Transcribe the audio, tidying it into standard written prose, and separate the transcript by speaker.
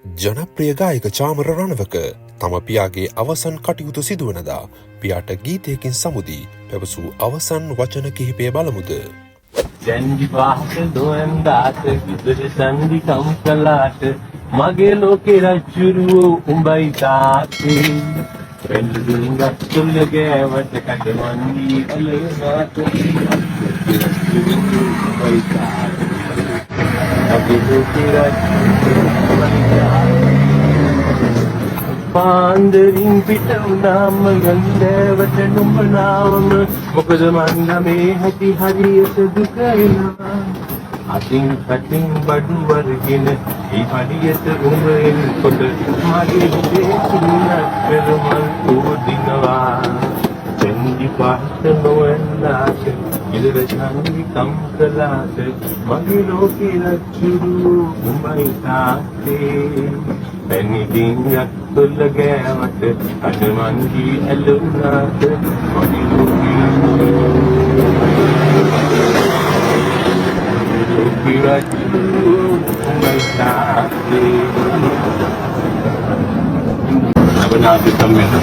Speaker 1: ජනප්‍රිය ගායක චාමර රණවක තම පියාගේ අවසන් කටයුතු සිදුවනදා පියාට ගීතයකින් සමුදී පැවසූ අවසන් වචන කිහිපය බලමුද.
Speaker 2: දැන්දි පහක දොන්දාට විදුර සන්දි කම් කලාට මගේ ලෝකේ රජුරුවෝ උඹයි තාත්තේ වෙල්දුන් ගස්තුල ගෑවට කඩමන්දි අලනාට උඹයි තාත්තේ අපි ලෝකේ රජුරුවෝ පාන්දරින් පිට වුණාම ගන්ධවට නුඹනාවම මොකද මන් මේ හැටි හරියට දුක එනවා අතින් පැටින් බඩු වර්ගෙන ඒ පඩියට උඹ එනකොට මගේ හිතේ සින්නක් පෙරමල් උදිනවා දෙන්දි පහත නොවන්නාට ඉලර චන්දි කම් කලාට මගේ ලෝකේ රජුරුවෝ උඹයි තාත්තේ පැනිකින් යක්තුල ගෑවට අඩමන්දි ඇලුනාට මගේ ලෝකේ රජුරුවෝ උඹයි තාත්තේ Nabanabi kami sa